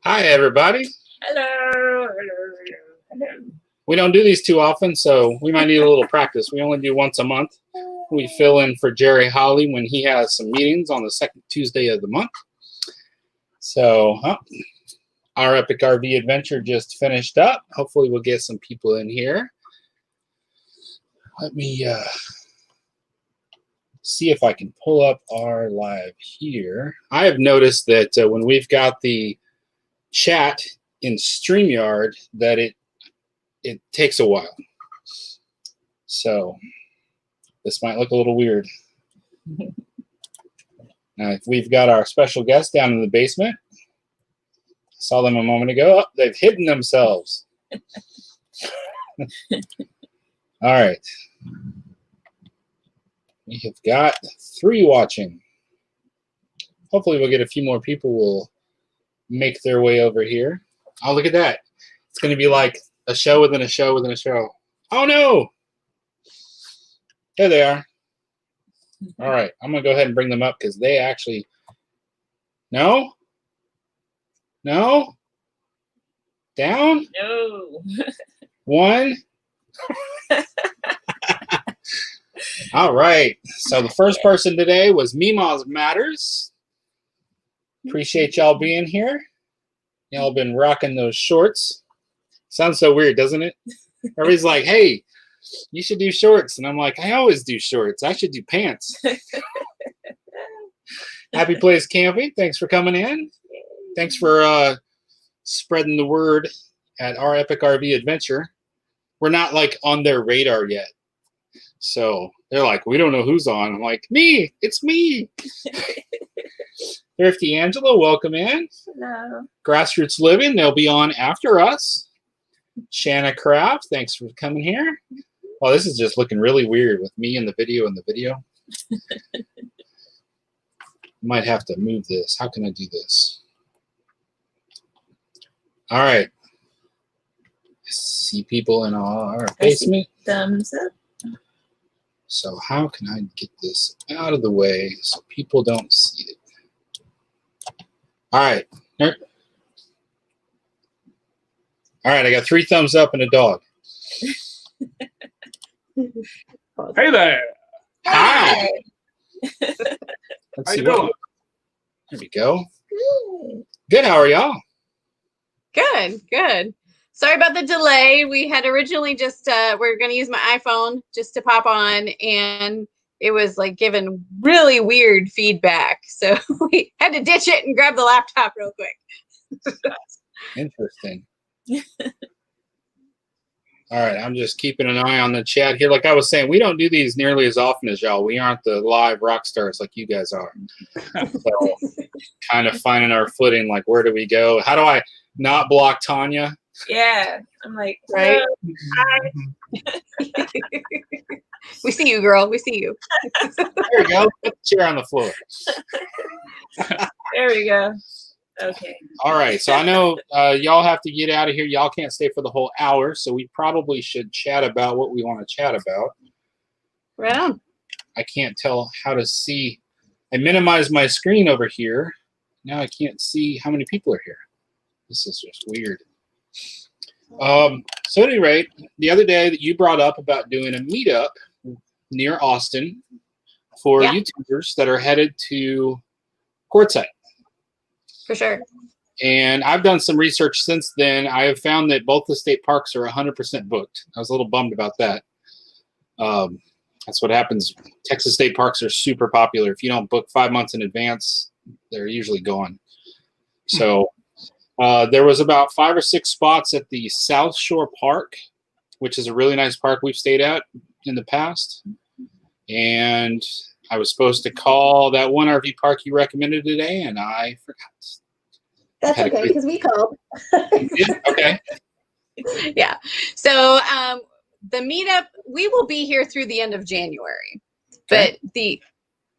Hi, everybody. Hello. We don't do these too often, so we might need a little practice. We only do once a month. We fill in for Jerry Holly when he has some meetings on the second Tuesday of the month. So, our epic RV adventure just finished up. Hopefully, we'll get some people in here. Let me see if I can pull up our live here. I have noticed that when we've got the chat in StreamYard, that it takes a while. So this might look a little weird. Now, if we've got our special guest down in the basement, I saw them a moment ago. Oh, they've hidden themselves. All right. We have got 3 watching. Hopefully we'll get a few more people will make their way over here. Oh, look at that. It's going to be like a show within a show within a show. Oh, no. There they are. All right. I'm going to go ahead and bring them up because they actually... No? No? Down? No. 1? All right. So the first person today was Mima's Matters. Appreciate y'all being here. Y'all been rocking those shorts. Sounds so weird, doesn't it? Everybody's like, hey, you should do shorts. And I'm like, I always do shorts. I should do pants. Happy Place Camping. Thanks for coming in. Thanks for spreading the word at our Epic RV Adventure. We're not like on their radar yet. So they're like, we don't know who's on. I'm like, me. It's me. Thrifty Angela, welcome in. Hello. Grassroots Living, they'll be on after us. Shanna Craft, thanks for coming here. Well, this is just looking really weird with me in the video Might have to move this. How can I do this? All right. I see people in our basement. Thumbs up. So how can I get this out of the way so people don't see it? All right. All right, I got 3 thumbs up and a dog. Hey there. Hi. Let's How see you doing? There we go. Good. How are y'all? Good, good. Sorry about the delay. We had originally just, we're going to use my iPhone just to pop on, and it was like giving really weird feedback. So we had to ditch it and grab the laptop real quick. Interesting. All right, I'm just keeping an eye on the chat here. Like I was saying, we don't do these nearly as often as y'all. We aren't the live rock stars like you guys are. So kind of finding our footing, like where do we go? How do I not block Tanya? Yeah. I'm like, Right? hi. We see you, girl. We see you. There we go. Put the chair on the floor. There we go. Okay. All right, so I know y'all have to get out of here. Y'all can't stay for the whole hour, so we probably should chat about what we want to chat about. Right on. I can't tell how to see. I minimized my screen over here. Now I can't see how many people are here. This is just weird. So at any rate, the other day that you brought up about doing a meetup near Austin for YouTubers that are headed to Quartzsite. For sure. And I've done some research since then. I have found that both the state parks are 100% booked. I was a little bummed about that. That's what happens. Texas state parks are super popular. If you don't book 5 months in advance, they're usually gone. So there was about 5 or 6 spots at the South Shore Park, which is a really nice park we've stayed at in the past. And I was supposed to call that one RV park you recommended today, and I forgot. That's okay, because we called. Okay. Yeah. So the meetup, we will be here through the end of January. Okay. But the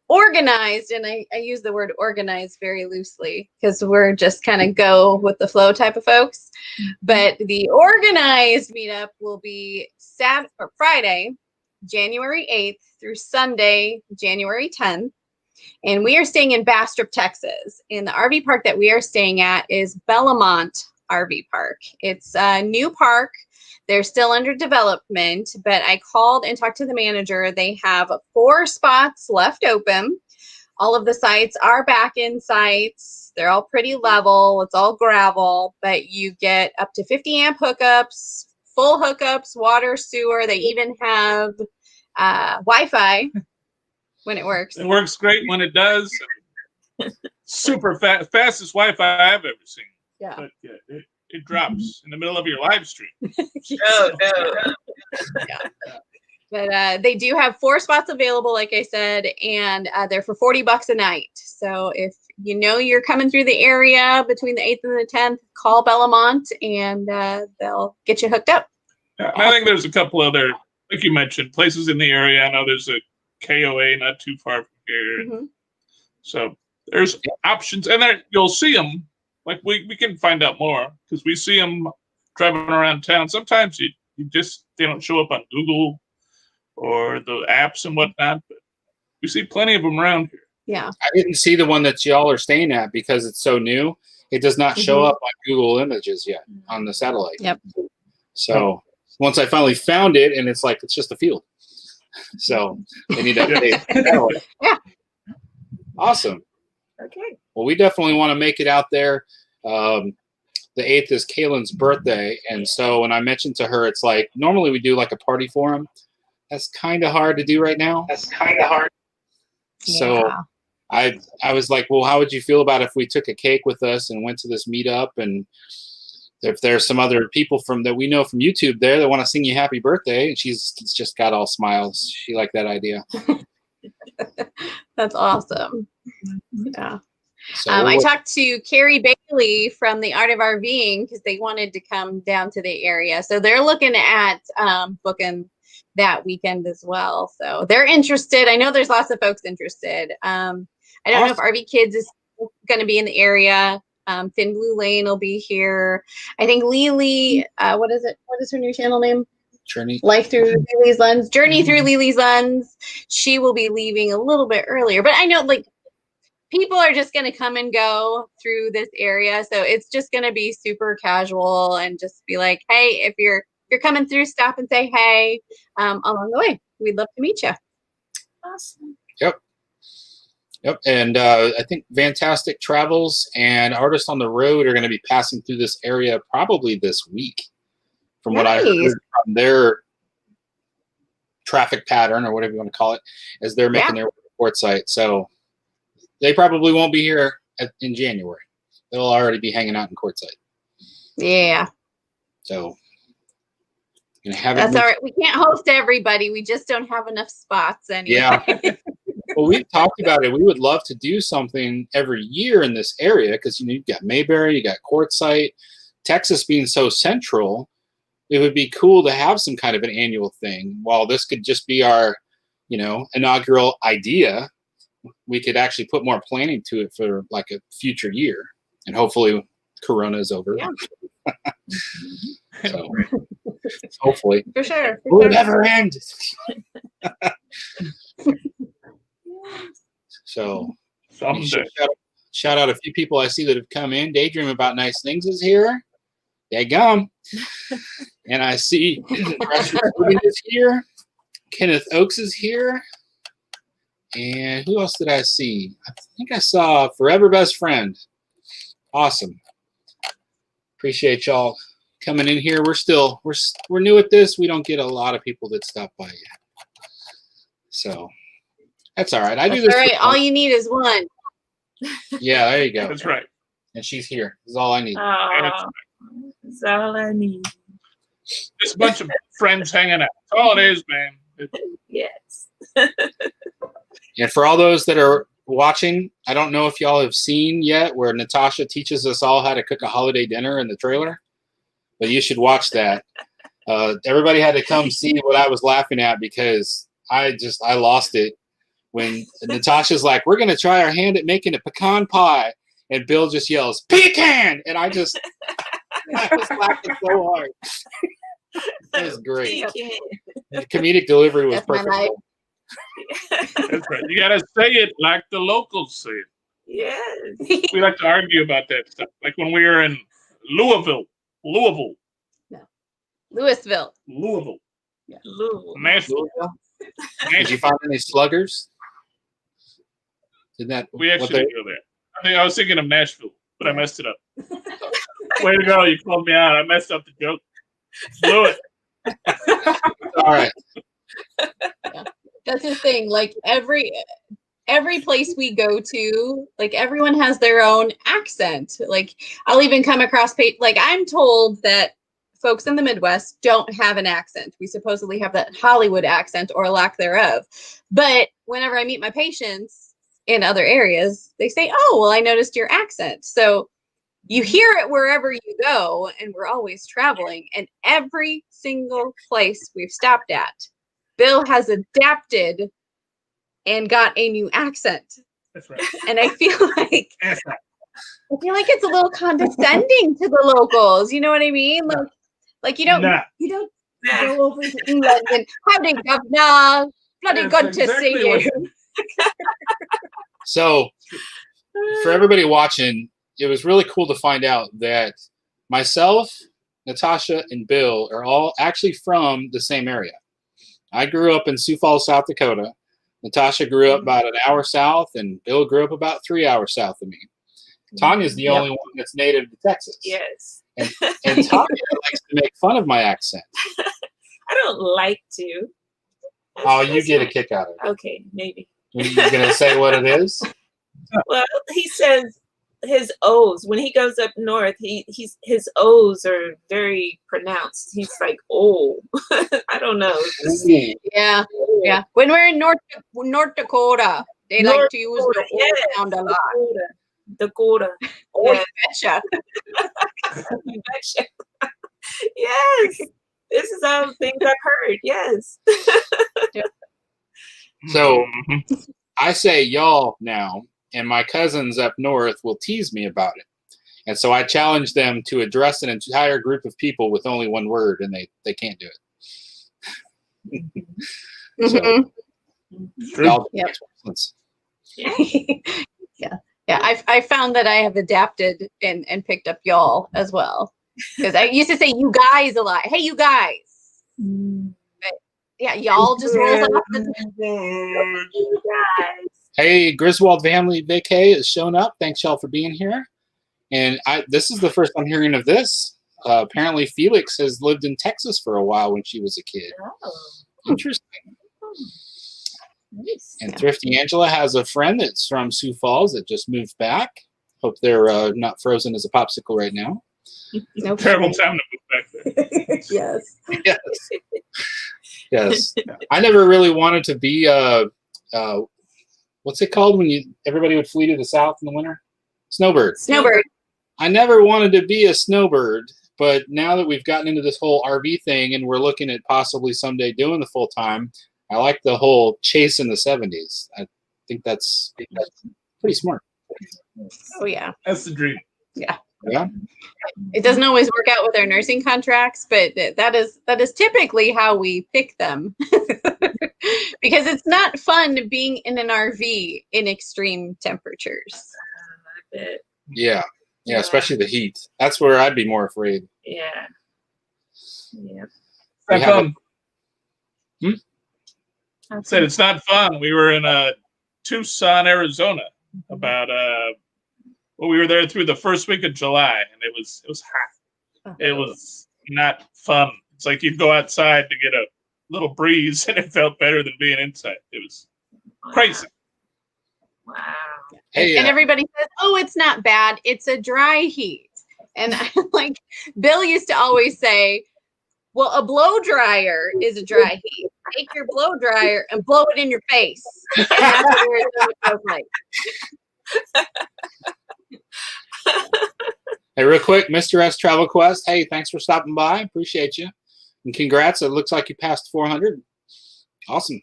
organized, and I use the word organized very loosely because we're just kind of go with the flow type of folks. But the organized meetup will be Friday, January 8th through Sunday, January 10th. And we are staying in Bastrop, Texas. And the RV park that we are staying at is Bellamont RV Park. It's a new park. They're still under development, but I called and talked to the manager. They have 4 spots left open. All of the sites are back-in sites. They're all pretty level. It's all gravel, but you get up to 50 amp hookups, full hookups, water, sewer. They even have Wi-Fi when it works. It works great when it does. Super fast, fastest Wi-Fi I've ever seen. Yeah. But yeah, it drops in the middle of your live stream. Oh, no. But they do have 4 spots available, like I said, and they're for $40 a night. So if you know you're coming through the area between the 8th and the 10th, call Bellamont and they'll get you hooked up. Yeah, and I think there's a couple other, like you mentioned, places in the area. I know there's a KOA not too far from here. Mm-hmm. So there's options, and there you'll see them. Like we can find out more because we see them driving around town. Sometimes they don't show up on Google or the apps and whatnot, but we see plenty of them around here. Yeah. I didn't see the one that y'all are staying at because it's so new. It does not show up on Google Images yet on the satellite. Yep. So once I finally found it, and it's like it's just a field. So they need to update the satellite. Yeah. Awesome. Okay. Well, we definitely want to make it out there. The 8th is Kaelin's birthday, and so when I mentioned to her, it's like normally we do like a party for him. That's kind of hard to do right now. So Yeah. I was like, well, how would you feel about if we took a cake with us and went to this meetup? And if there's some other people that we know from YouTube there that want to sing you happy birthday, and she's just got all smiles. She liked that idea. That's awesome. Yeah. So I talked to Carrie Bailey from the Art of RVing because they wanted to come down to the area. So they're looking at booking that weekend as well. So they're interested. I know there's lots of folks interested. I don't know if RV Kids is going to be in the area. Thin Blue Lane will be here. I think Lily, what is it? What is her new channel name? Journey. Life Through Lily's Lens. Journey Through Lily's Lens. She will be leaving a little bit earlier. But I know like people are just going to come and go through this area. So it's just going to be super casual and just be like, hey, if you're coming through, stop and say hey along the way. We'd love to meet you. Awesome. Yep. And I think Fantastic Travels and Artists on the Road are going to be passing through this area probably this week, from what I heard from their traffic pattern or whatever you want to call it, as they're making their report site. So they probably won't be here in January. They'll already be hanging out in Quartzsite. Yeah. So have that's all right. We can't host everybody. We just don't have enough spots anyway. Yeah. Well, we've talked about it. We would love to do something every year in this area because you've got Mayberry, you got Quartzsite, Texas being so central. It would be cool to have some kind of an annual thing. While this could just be our, inaugural idea, we could actually put more planning to it for like a future year, and hopefully Corona is over. Yeah. So hopefully, for sure. Will it ever end? So shout out a few people I see that have come in. Daydream About Nice Things is here. They gum. And I see Russell is here. Kenneth Oakes is here. And who else did I see? I think I saw Forever Best Friend. Awesome. Appreciate y'all coming in here. We're new at this. We don't get a lot of people that stop by yet. So that's all right. I do this. All right. All you need is one. Yeah, there you go. That's right. And she's here. That's all I need. That's all I need. Just a bunch of friends hanging out. That's all it is, man. Yes. And for all those that are watching, I don't know if y'all have seen yet where Natasha teaches us all how to cook a holiday dinner in the trailer, but you should watch that. Everybody had to come see what I was laughing at because I lost it when Natasha's like, we're going to try our hand at making a pecan pie. And Bill just yells, pecan! And I was laughing so hard. That was great. The comedic delivery was perfect. That's right. You gotta say it like the locals say it. Yes. We like to argue about that stuff. Like when we were in Louisville, Louisville. Louisville. Nashville. Did you find any sluggers? Did that? We actually didn't go there. I was thinking of Nashville, but I messed it up. Way to go! You called me out. I messed up the joke. Blew it. All right. Yeah. That's the thing. Like every place we go to, like everyone has their own accent. Like I'll even come across like I'm told that folks in the Midwest don't have an accent. We supposedly have that Hollywood accent or lack thereof. But whenever I meet my patients in other areas, they say, "Oh, well, I noticed your accent." So you hear it wherever you go, and we're always traveling. And every single place we've stopped at, Bill has adapted and got a new accent. That's right. And I feel like That's right. it's a little condescending to the locals. You know what I mean? Like you don't go over to England and howdy governor, bloody That's good to exactly see what- you. So, for everybody watching, it was really cool to find out that myself, Natasha, and Bill are all actually from the same area. I grew up in Sioux Falls, South Dakota. Natasha grew up about an hour south, and Bill grew up about 3 hours south of me. Tanya's the only one that's native to Texas. Yes. And Tanya likes to make fun of my accent. I don't like to. Oh, you get a kick out of it. Okay, maybe. You're going to say what it is? Well, he says his O's when he goes up north. His O's are very pronounced. He's like, oh, I don't know. Yeah. When we're in North Dakota, they like to use the Yes, sound a lot. Dakota. Oh, Yes. you betcha. Yes. This is all things I've heard. Yes. So I say y'all now, and my cousins up north will tease me about it. And so I challenge them to address an entire group of people with only one word, and they can't do it. So, y'all Yep. makes more sense. Yeah. I found that I have adapted and picked up y'all as well, because I used to say you guys a lot. Hey, you guys. But yeah, y'all just rolls off the You guys. Hey, Griswold Family Vacay has shown up. Thanks y'all for being here. And this is the first I'm hearing of this. Apparently Felix has lived in Texas for a while when she was a kid. Oh, Interesting. nice. And Thrifty Angela has a friend that's from Sioux Falls that just moved back. Hope they're not frozen as a popsicle right now. Nope. Terrible time to move back there. Yes. Yes. Yes. I never really wanted to be what's it called when everybody would flee to the south in the winter? Snowbird. Snowbird. I never wanted to be a snowbird, but now that we've gotten into this whole RV thing and we're looking at possibly someday doing the full time, I like the whole chase in the 70s. I think that's pretty smart. Oh yeah. That's the dream. Yeah. It doesn't always work out with our nursing contracts, but that is typically how we pick them. Because it's not fun being in an RV in extreme temperatures. I bet. Yeah. Yeah, especially the heat. That's where I'd be more afraid. Yeah. Yeah. We have I said it's not fun. We were in Tucson, Arizona, about we were there through the first week of July, and it was hot. It was not fun. It's like you'd go outside to get a little breeze, and it felt better than being inside. It was crazy. Wow. Hey, And everybody says, "Oh, it's not bad. It's a dry heat." And like Bill used to always say, "Well, a blow dryer is a dry heat. Take your blow dryer and blow it in your face." And that's what Arizona feels like. Hey, real quick, Mr. S Travel Quest. Hey, thanks for stopping by. Appreciate you. And congrats. It looks like you passed 400. Awesome.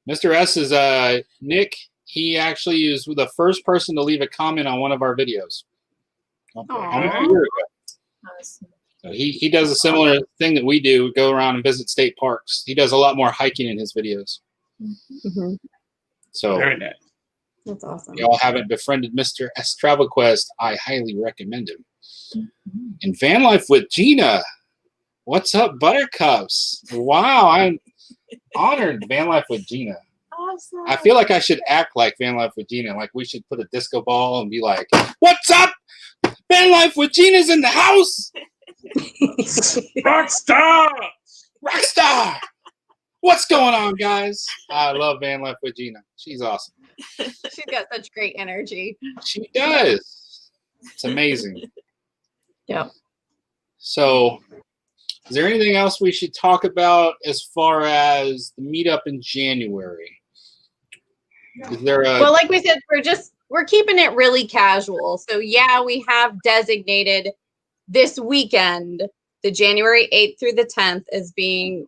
Mr. S is Nick. He actually is the first person to leave a comment on one of our videos. Aw. Almost a year ago. Awesome. So he does a similar thing that we do, go around and visit state parks. He does a lot more hiking in his videos. Mhm. So Very nice. That's awesome. if y'all haven't befriended Mr. S Travel Quest, I highly recommend him. And Van Life with Gina. What's up, Buttercups? Wow, I'm honored. Van Life with Gina. Awesome. I feel like I should act like Van Life with Gina. Like we should put a disco ball and be like, "What's up? Van Life with Gina's in the house. Rockstar! Rockstar. What's going on, guys?" I love Van Life with Gina. She's awesome. She's got such great energy. She does. It's amazing. Yep. So, is there anything else we should talk about as far as the meetup in January? Is there a Well, like we said, we're keeping it really casual. So yeah, we have designated this weekend, the January 8th through the 10th, as being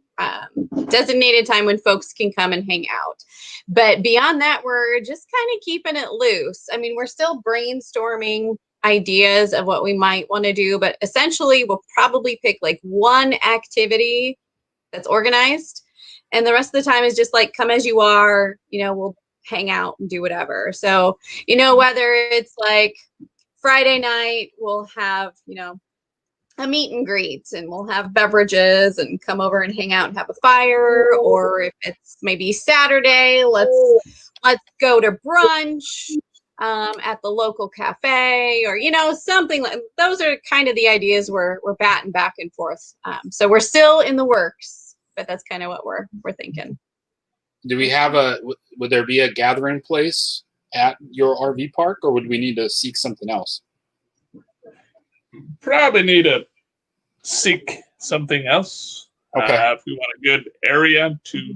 designated time when folks can come and hang out. But beyond that, we're just kind of keeping it loose. I mean, we're still brainstorming ideas of what we might want to do, but essentially we'll probably pick like one activity that's organized, and the rest of the time is just like come as you are. We'll hang out and do whatever. So, whether it's like Friday night, we'll have, a meet and greet, and we'll have beverages and come over and hang out and have a fire. Or if it's maybe Saturday, let's go to brunch at the local cafe, or something like those are kind of the ideas we're batting back and forth. So we're still in the works, but that's kind of what we're thinking. do we have would there be a gathering place at your RV park, or would we need to seek something else? Probably need to seek something else. Okay. If we want a good area to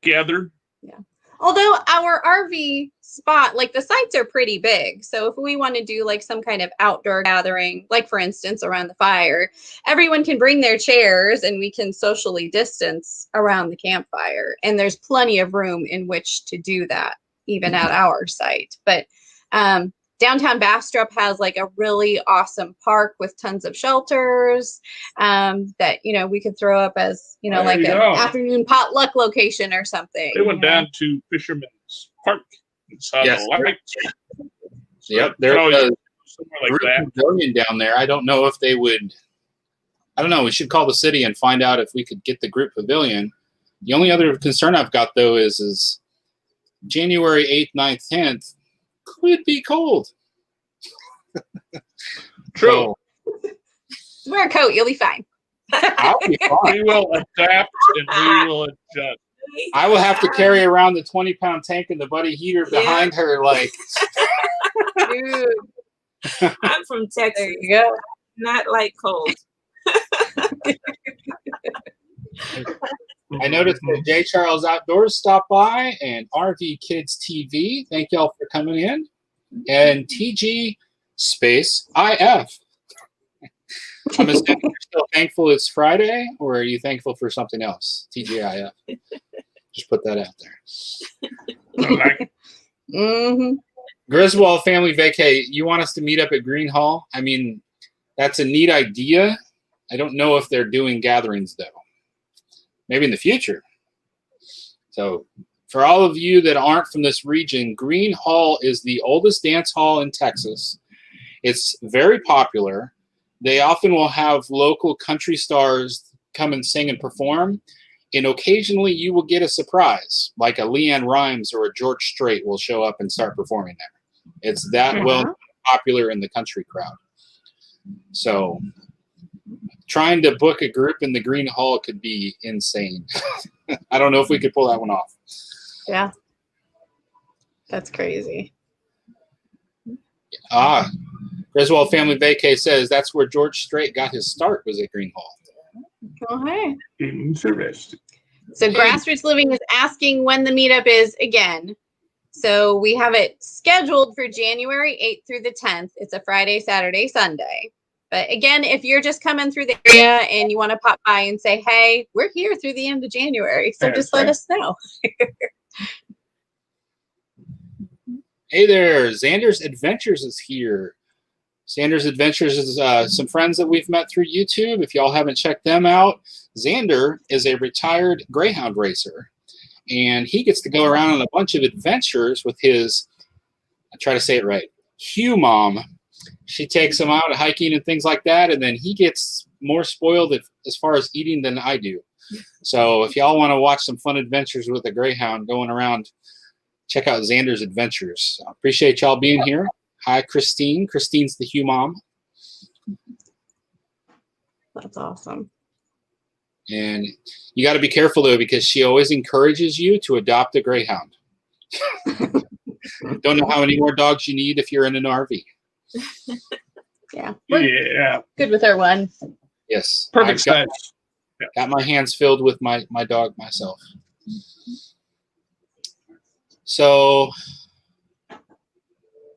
gather. Yeah. Although our RV spot, like the sites are pretty big. So if we want to do like some kind of outdoor gathering, like for instance, around the fire, everyone can bring their chairs and we can socially distance around the campfire. And there's plenty of room in which to do that, even at our site. But downtown Bastrop has like a really awesome park with tons of shelters that, we could throw up as, There like you an go. afternoon potluck location or something. They went down to Fisherman's Park and saw Yes. the lights. Yep, So there's always a somewhere like group that. pavilion down there. I don't know if they would. I don't know. We should call the city and find out if we could get the group pavilion. The only other concern I've got though is January 8th, 9th, 10th could be cold. True. So, Wear a coat, you'll be fine. I'll be fine. We will adapt and we will adjust. I will have to carry around the 20-pound tank and the buddy heater behind her. Like, Dude, I'm from Texas. there you go. Not like cold. I noticed that J. Charles Outdoors stopped by and RV Kids TV. Thank y'all for coming in. And TG Space IF. I'm assuming you're still thankful it's Friday, or are you thankful for something else? TGIF. Just put that out there. Mm-hmm. Griswold Family Vacay, you want us to meet up at Green Hall? I mean, that's a neat idea. I don't know if they're doing gatherings, though. Maybe in the future. So, for all of you that aren't from this region, Green Hall is the oldest dance hall in Texas. It's very popular. They often will have local country stars come and sing and perform. And occasionally you will get a surprise, like a Leanne Rimes or a George Strait will show up and start performing there. It's that well popular in the country crowd. So trying to book a group in the Green Hall could be insane. I don't know if we could pull that one off. Yeah. That's crazy. Griswold Family Vacay says that's where George Strait got his start, was at Green Hall. Oh, hey. Interesting. So Grassroots Living is asking when the meetup is again. So we have it scheduled for January 8th through the 10th. It's a Friday, Saturday, Sunday. But again, if you're just coming through the area and you want to pop by and say, hey, we're here through the end of January. So just let us know. Hey there, Xander's Adventures is here. Xander's Adventures is some friends that we've met through YouTube. If y'all haven't checked them out, Xander is a retired Greyhound racer, and he gets to go around on a bunch of adventures with his, I try to say it right, Hugh mom. She takes him out hiking and things like that, and then he gets more spoiled as far as eating than I do. So if y'all want to watch some fun adventures with a Greyhound going around, check out Xander's Adventures. I appreciate y'all being here. Hi, Christine. Christine's the Hugh mom. That's awesome. And you got to be careful, though, because she always encourages you to adopt a Greyhound. Don't know how many more dogs you need if you're in an RV. Yeah. Yeah. Good with our one. Yes. Perfect size. Got my hands filled with my dog myself. So,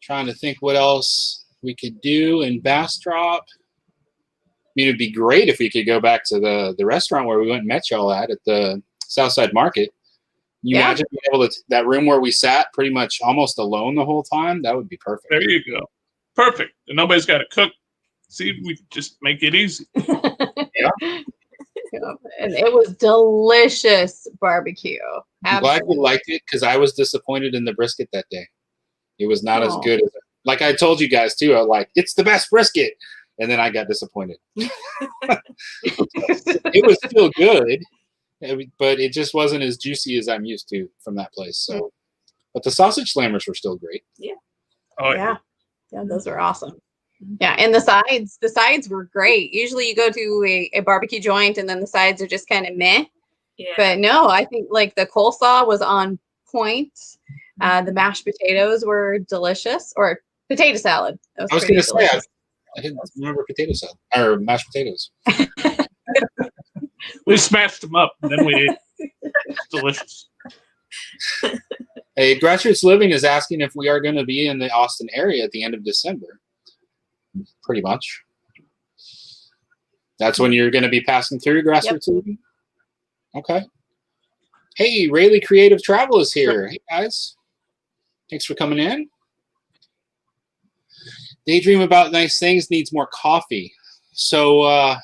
trying to think what else we could do in Bastrop. I mean, it'd be great if we could go back to the restaurant where we went and met y'all at the Southside Market. You imagine being able to, that room where we sat pretty much almost alone the whole time? That would be perfect. There you go. Perfect. And nobody's got to cook. See, we just make it easy. Yeah. And it was delicious barbecue. I'm glad you liked it, because I was disappointed in the brisket that day. It was not as good as, like I told you guys too. I was like, it's the best brisket, and then I got disappointed. It was still good, but it just wasn't as juicy as I'm used to from that place. So, but the sausage slammers were still great. Yeah. Oh, Yeah, those were awesome. Yeah, and the sides were great. Usually you go to a barbecue joint and then the sides are just kind of meh. Yeah. But no, I think like the coleslaw was on point. The mashed potatoes were delicious, or potato salad. I was going to say, I didn't remember potato salad or mashed potatoes. We smashed them up and then we ate. It's delicious. Hey, Grassroots Living is asking if we are going to be in the Austin area at the end of December. Pretty much. That's when you're going to be passing through Grassroots Living? Okay. Hey, Rayleigh Creative Travel is here. Hey, guys. Thanks for coming in. Daydream about nice things needs more coffee. So, isn't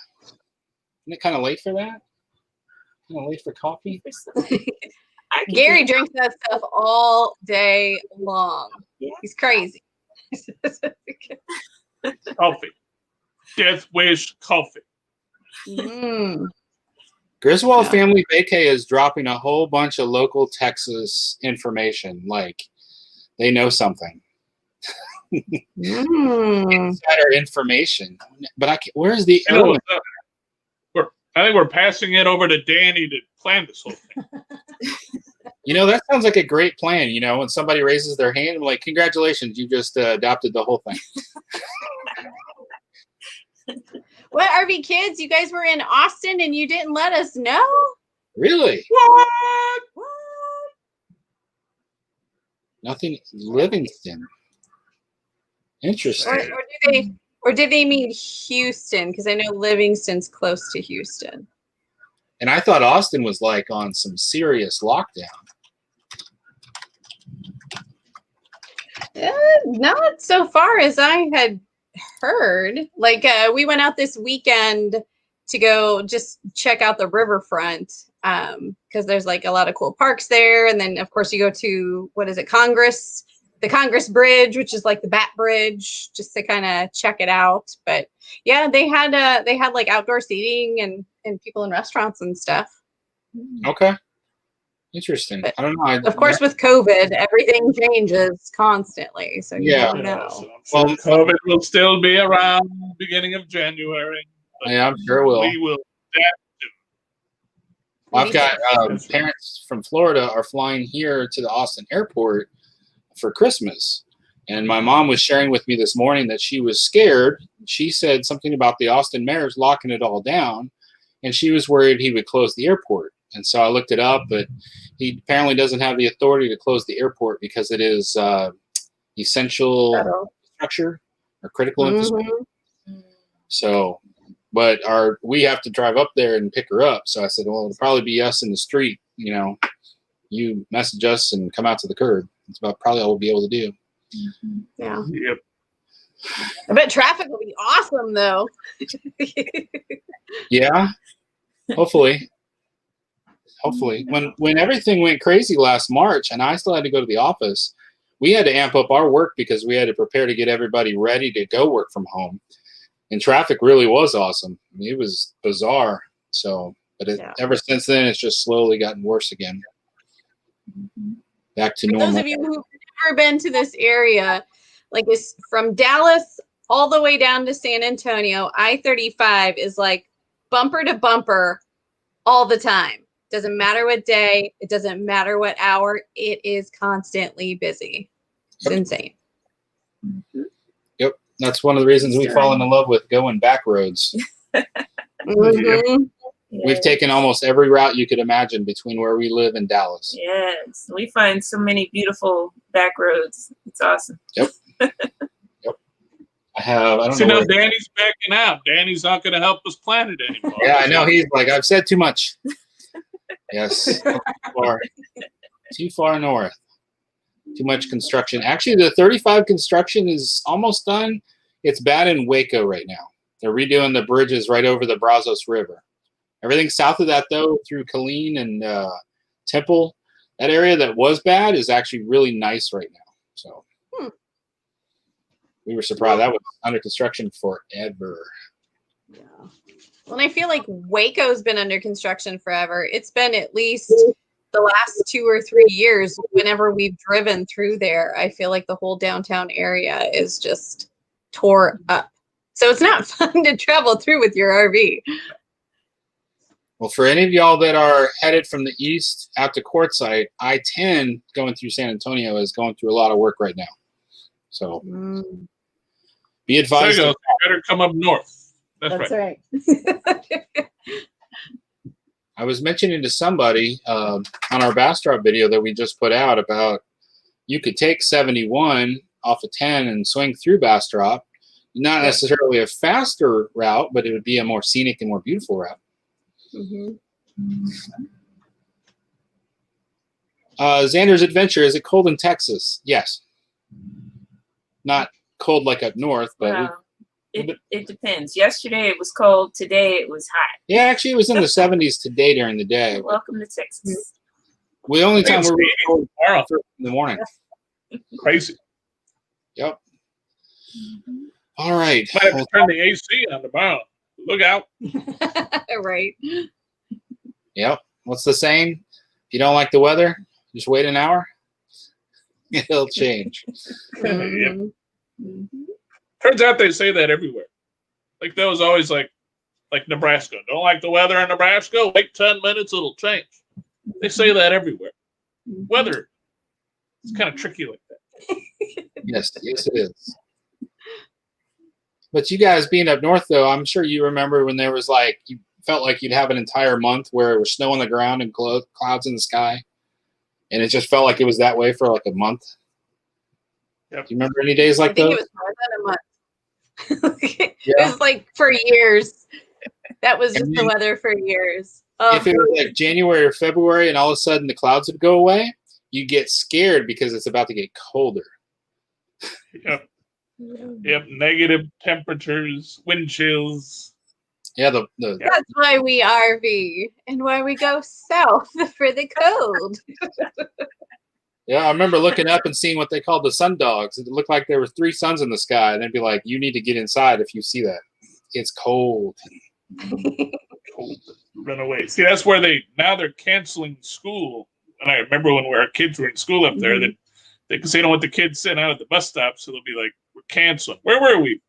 it kind of late for that? Kind of late for coffee? Gary drinks that stuff all day long. Yeah. He's crazy. Coffee. Death wish coffee. Griswold Family Vacay is dropping a whole bunch of local Texas information. Like, they know something. Insider information. But where's the element? I think we're passing it over to Danny to plan this whole thing. You know, that sounds like a great plan. You know, when somebody raises their hand, I'm like, congratulations, you just adopted the whole thing. What, RV Kids? You guys were in Austin and you didn't let us know? Really? What? Nothing. Livingston. Interesting. Or did they mean Houston? Because I know Livingston's close to Houston. And I thought Austin was like on some serious lockdown. Not so far as I had heard. Like we went out this weekend to go just check out the riverfront because there's like a lot of cool parks there. And then of course you go to, what is it, the Congress Bridge, which is like the Bat Bridge, just to kind of check it out. But yeah, they had like outdoor seating and people in restaurants and stuff. Okay. Interesting. But I don't know. Of course, with COVID, everything changes constantly. So you never know. So COVID will still be around beginning of January. Yeah, I'm sure it will. We will adapt. Well, I've got parents from Florida are flying here to the Austin airport for Christmas. And my mom was sharing with me this morning that she was scared. She said something about the Austin mayor's locking it all down. And she was worried he would close the airport. And so I looked it up, but he apparently doesn't have the authority to close the airport because it is essential infrastructure or critical infrastructure. So, but we have to drive up there and pick her up. So I said, well, it'll probably be us in the street. You know, you message us and come out to the curb. It's about probably all we'll be able to do. Yeah. Yep. I bet traffic will be awesome though. Yeah, hopefully. Hopefully. When everything went crazy last March and I still had to go to the office, we had to amp up our work because we had to prepare to get everybody ready to go work from home. And traffic really was awesome. I mean, it was bizarre. So, but ever since then, it's just slowly gotten worse again. Back to For normal. those of you who've never been to this area, like this from Dallas all the way down to San Antonio, I-35 is like bumper to bumper all the time. Doesn't matter what day, it doesn't matter what hour, it is constantly busy. It's insane. Yep. That's one of the reasons we've fallen in love with going back roads. Mhm. We've taken almost every route you could imagine between where we live and Dallas. Yes, we find so many beautiful back roads. It's awesome. Yep. I don't See, know. now Danny's backing out. Danny's not going to help us plan it anymore. Yeah, I know. He's like, I've said too much. Yes. Too far north. Too much construction. Actually, the 35 construction is almost done. It's bad in Waco right now. They're redoing the bridges right over the Brazos River. Everything south of that, though, through Kaelin and Temple, that area that was bad is actually really nice right now. So we were surprised. That was under construction forever. Yeah. Well, and I feel like Waco's been under construction forever. It's been at least the last 2 or 3 years. Whenever we've driven through there, I feel like the whole downtown area is just tore up. So it's not fun to travel through with your RV. Well, for any of y'all that are headed from the east out to Quartzsite, I-10 going through San Antonio is going through a lot of work right now. So be advised. There you go. You better come up north. That's right. I was mentioning to somebody on our Bastrop video that we just put out about you could take 71 off of 10 and swing through Bastrop. Not necessarily a faster route, but it would be a more scenic and more beautiful route. Xander's Adventure, is it cold in Texas? Yes. Not cold like up north, but it depends. Yesterday it was cold. Today it was hot. Yeah, actually it was in the 70s today during the day. Welcome to Texas. The only time we're really cold tomorrow in the morning. Crazy. Yep. All right. Might have to turn the AC on tomorrow. Look out. Right. Yep. What's the saying? If you don't like the weather, just wait an hour. It'll change. Yep. Turns out they say that everywhere. Like that was always like Nebraska. Don't like the weather in Nebraska? Wait 10 minutes, it'll change. They say that everywhere. Weather. It's kind of tricky like that. Yes, it is. But you guys being up north, though, I'm sure you remember when there was you felt like you'd have an entire month where it was snow on the ground and clouds in the sky. And it just felt like it was that way for like a month. Yep. Do you remember any days like I think those? it was more than a month. It Yeah. was like for years. That was just the weather for years. If it was like January or February and all of a sudden the clouds would go away, you get scared because it's about to get colder. Yep. Yep. Negative temperatures, wind chills. Yeah, That's why we RV and why we go south for the cold. Yeah, I remember looking up and seeing what they called the sun dogs. It looked like there were 3 suns in the sky, and they'd be like, "You need to get inside if you see that. It's cold." Cold. Run away. See, that's where they're canceling school. And I remember when our kids were in school up there, that because they don't want the kids sitting out at the bus stop, so they'll be like, "We're canceling." Where were we?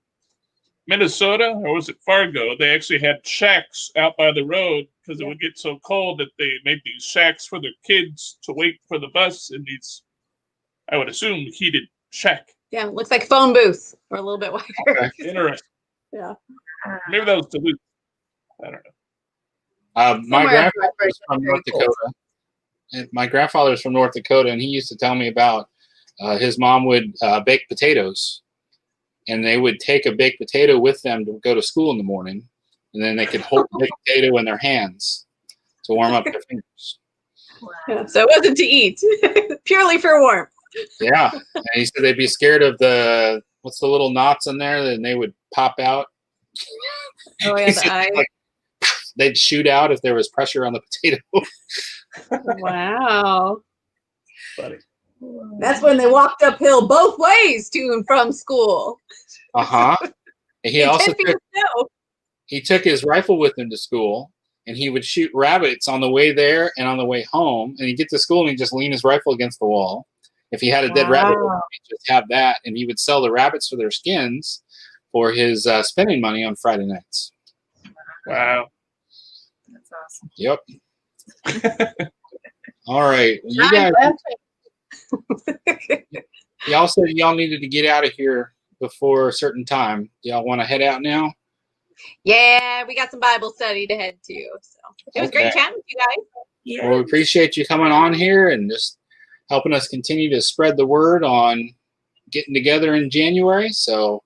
Minnesota, or was it Fargo? They actually had shacks out by the road because it would get so cold that they made these shacks for their kids to wait for the bus in these, I would assume, heated shack. Yeah, it looks like phone booth or a little bit wider. Okay. Interesting. Yeah. Maybe that was Duluth. I don't know. My Somewhere grandfather was from North Dakota. And my grandfather was from North Dakota, and he used to tell me about his mom would bake potatoes. And they would take a baked potato with them to go to school in the morning, and then they could hold the baked potato in their hands to warm up their fingers. Yeah, so it wasn't to eat, purely for warmth. Yeah, and he said they'd be scared of the what's the little knots in there, and they would pop out. Oh yeah, the eye. Like, they'd shoot out if there was pressure on the potato. Wow. Funny. That's when they walked uphill both ways to and from school. Uh-huh. And he In also 10 feet of snow. he took his rifle with him to school, and he would shoot rabbits on the way there and on the way home. And he'd get to school and he'd just lean his rifle against the wall. If he had a dead rabbit, he'd just have that, and he would sell the rabbits for their skins for his spending money on Friday nights. Wow. That's awesome. Yep. All right. You guys, y'all said y'all needed to get out of here before a certain time. Y'all want to head out now? Yeah, we got some Bible study to head to. So it was great Okay. chatting with you guys. Yeah. Well, we appreciate you coming on here and just helping us continue to spread the word on getting together in January. So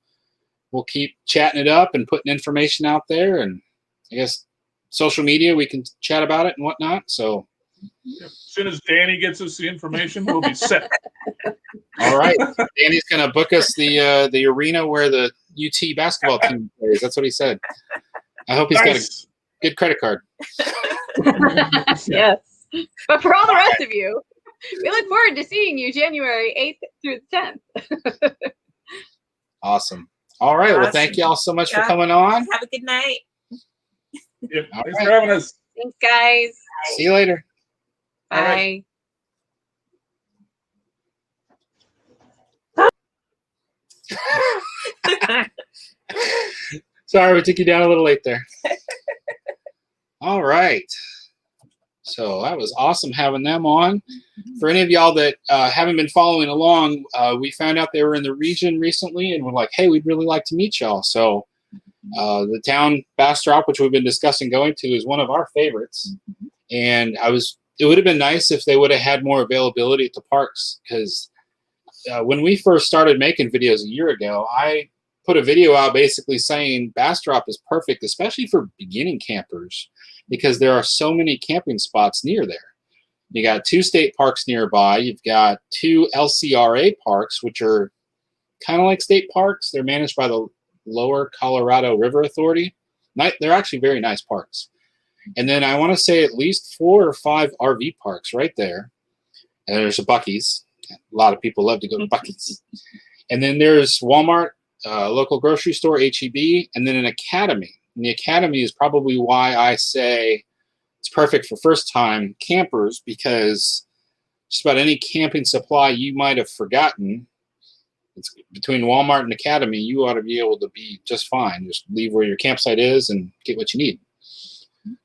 we'll keep chatting it up and putting information out there. And I guess social media, we can chat about it and whatnot. So, As soon as Danny gets us the information, we'll be set. all right. Danny's going to book us the arena where the UT basketball team plays. That's what he said. I hope he's got a Nice. good credit card. Yes. But for all the rest of you, we look forward to seeing you January 8th through the 10th. Awesome. All right. Well, thank Awesome. you all so much for Yeah. coming on. Have a good night. Yep. All Thanks right. for having us. Thanks, guys. See you later. All Bye. right. Sorry, we took you down a little late there. All right. So that was awesome having them on. For any of y'all that haven't been following along, we found out they were in the region recently, and we're like, hey, we'd really like to meet y'all. So the town Bastrop, which we've been discussing going to, is one of our favorites. And it would have been nice if they would have had more availability at the parks, because when we first started making videos a year ago, I put a video out basically saying Bastrop is perfect, especially for beginning campers, because there are so many camping spots near there. You got 2 state parks nearby. You've got 2 LCRA parks, which are kind of like state parks. They're managed by the Lower Colorado River Authority. They're actually very nice parks. And then I want to say at least 4 or 5 RV parks right there. And there's a Buc-ee's. A lot of people love to go to Buc-ee's. And then there's Walmart, local grocery store, HEB, and then an academy. And the academy is probably why I say it's perfect for first-time campers, because just about any camping supply you might have forgotten, it's between Walmart and Academy, you ought to be able to be just fine. Just leave where your campsite is and get what you need.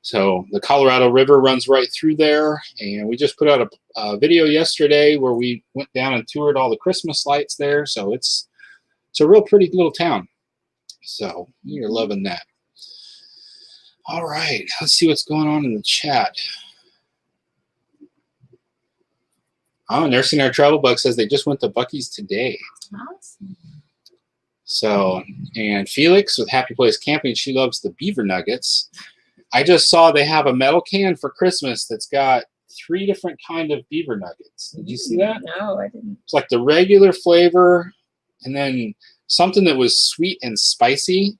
So the Colorado River runs right through there, and we just put out a video yesterday where we went down and toured all the Christmas lights there. So it's a real pretty little town. So you're loving that. All right, let's see what's going on in the chat. Oh, Nursing Our Travel Bug says they just went to Buc-ee's today. Awesome. So, and Felix with Happy Place Camping, she loves the beaver nuggets. I just saw they have a metal can for Christmas that's got 3 different kind of beaver nuggets. Did you see that? No, I didn't. It's like the regular flavor, and then something that was sweet and spicy.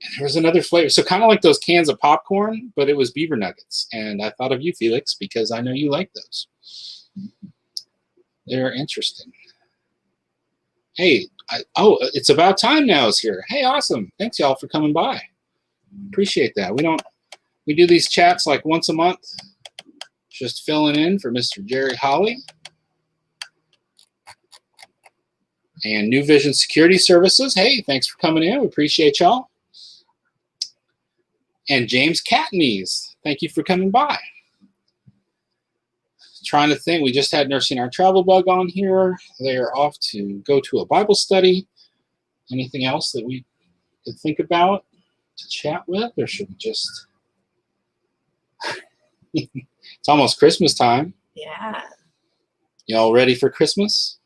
And there was another flavor. So kind of like those cans of popcorn, but it was beaver nuggets. And I thought of you, Felix, because I know you like those. They're interesting. Hey, it's about time now is here. Hey, awesome. Thanks, y'all, for coming by. Appreciate that. We do these chats like once a month. Just filling in for Mr. Jerry Holly. And New Vision Security Services. Hey, thanks for coming in. We appreciate y'all. And James Catneys, thank you for coming by. Trying to think, we just had Nursing Our Travel Bug on here. They are off to go to a Bible study. Anything else that we could think about to chat with, or should we just... It's almost Christmas time. Yeah. Y'all ready for Christmas?